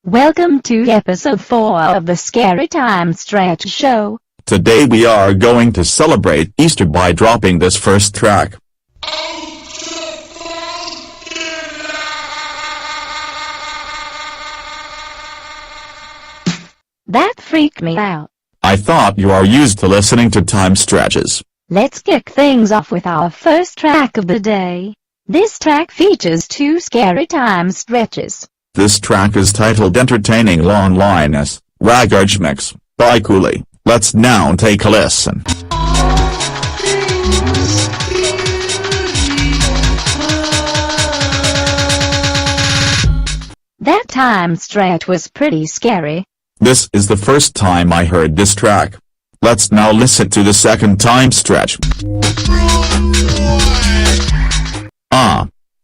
Welcome to episode 4 of the Scary Time Stretch Show. Today we are going to celebrate Easter by dropping this first track. That freaked me out. I thought you are used to listening to time stretches. Let's kick things off with our first track of the day. This track features 2 scary time stretches. This track is titled Entertaining Lonliness, Ragarge Mix, by Coolie. Let's now take a listen. That time stretch was pretty scary. This is the first time I heard this track. Let's now listen to the second time stretch.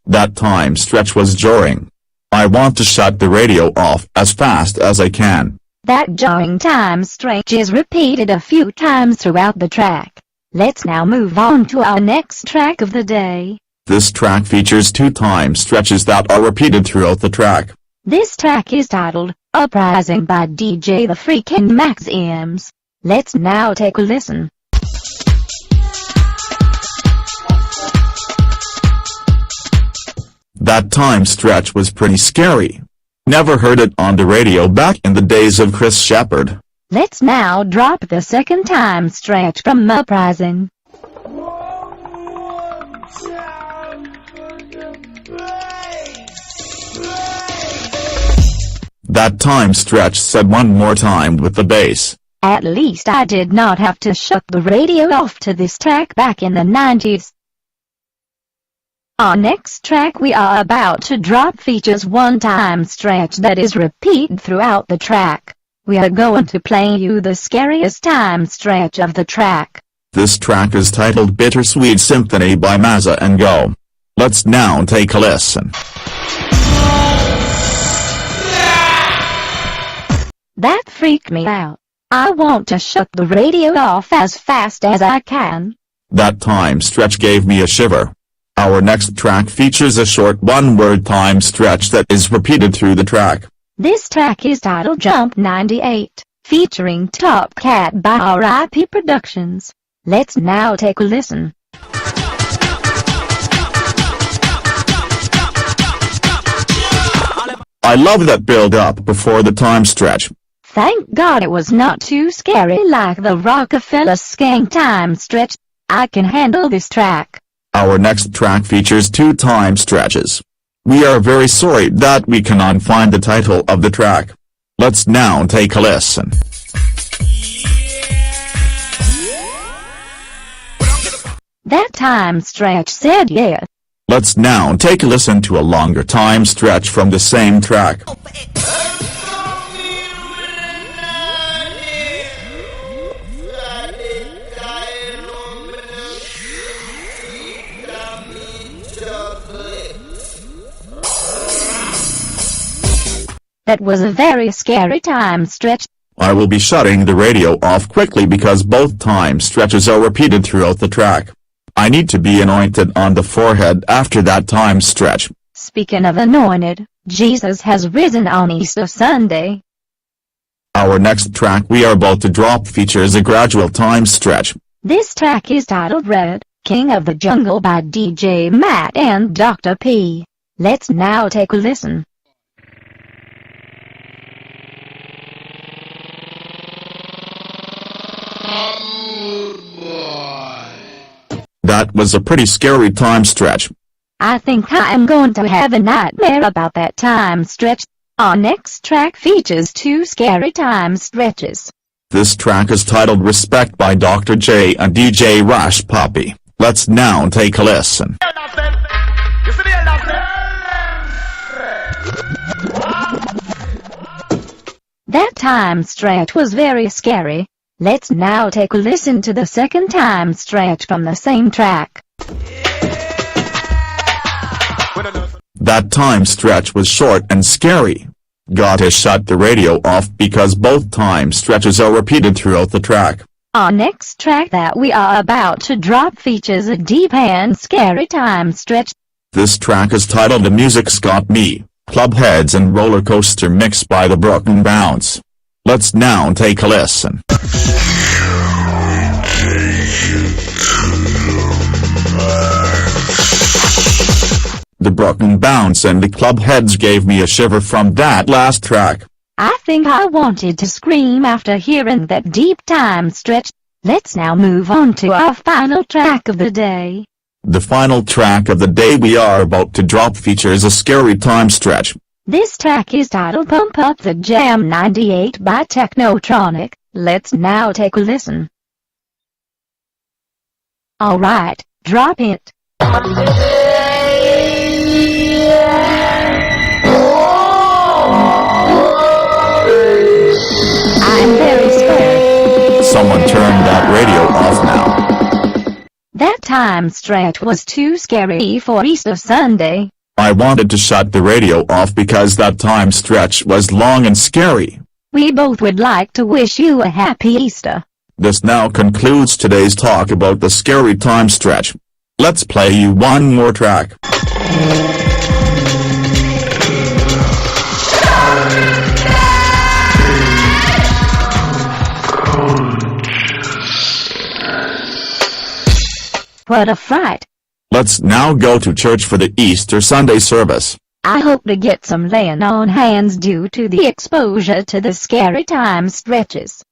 That time stretch was jarring. I want to shut the radio off as fast as I can. That jarring time stretch is repeated a few times throughout the track. Let's now move on to our next track of the day. This track features 2 time stretches that are repeated throughout the track. This track is titled Uprising by DJ the Freak and Mac Zimms. Let's now take a listen. That time stretch was pretty scary. Never heard it on the radio back in the days of Chris Shepherd. Let's now drop the second time stretch from Uprising. That time stretch said one more time with the bass. At least I did not have to shut the radio off to this track back in the 90s. Our next track we are about to drop features 1 time stretch that is repeated throughout the track. We are going to play you the scariest time stretch of the track. This track is titled Bittersweet Symphony by Mazza and Go. Let's now take a listen. That freaked me out. I want to shut the radio off as fast as I can. That time stretch gave me a shiver. Our next track features a short 1-word time stretch that is repeated through the track. This track is titled Jump 98, featuring Top Cat by R.I.P. Productions. Let's now take a listen. I love that build-up before the time stretch. Thank God it was not too scary like the Rockefeller Skank time stretch. I can handle this track. Our next track features 2 time stretches. We are very sorry that we cannot find the title of the track. Let's now take a listen. That time stretch said yeah. Let's now take a listen to a longer time stretch from the same track. That was a very scary time stretch. I will be shutting the radio off quickly because both time stretches are repeated throughout the track. I need to be anointed on the forehead after that time stretch. Speaking of anointed, Jesus has risen on Easter Sunday. Our next track we are about to drop features a gradual time stretch. This track is titled Red, King of the Jungle by DJ Matt and Dr. P. Let's now take a listen. That was a pretty scary time stretch. I think I am going to have a nightmare about that time stretch. Our next track features 2 scary time stretches. This track is titled Respect by Dr. J and DJ Rash Poppy. Let's now take a listen. That time stretch was very scary. Let's now take a listen to the second time stretch from the same track. That time stretch was short and scary. Gotta shut the radio off because both time stretches are repeated throughout the track. Our next track that we are about to drop features a deep and scary time stretch. This track is titled The Music's Got Me. Klubbheads and Roller Coaster mixed by the Broken Bounce. Let's now take a listen. The Broken Bounce and the Klubbheads gave me a shiver from that last track. I think I wanted to scream after hearing that deep time stretch. Let's now move on to our final track of the day. The final track of the day we are about to drop features a scary time stretch. This track is titled Pump Up the Jam 98 by Technotronic. Let's now take a listen. Alright, drop it. I'm very scared. Someone turn that radio off now. That time stretch was too scary for Easter Sunday. I wanted to shut the radio off because that time stretch was long and scary. We both would like to wish you a happy Easter. This now concludes today's talk about the scary time stretch. Let's play you one more track. What a fright. Let's now go to church for the Easter Sunday service. I hope to get some laying on hands due to the exposure to the scary time stretches.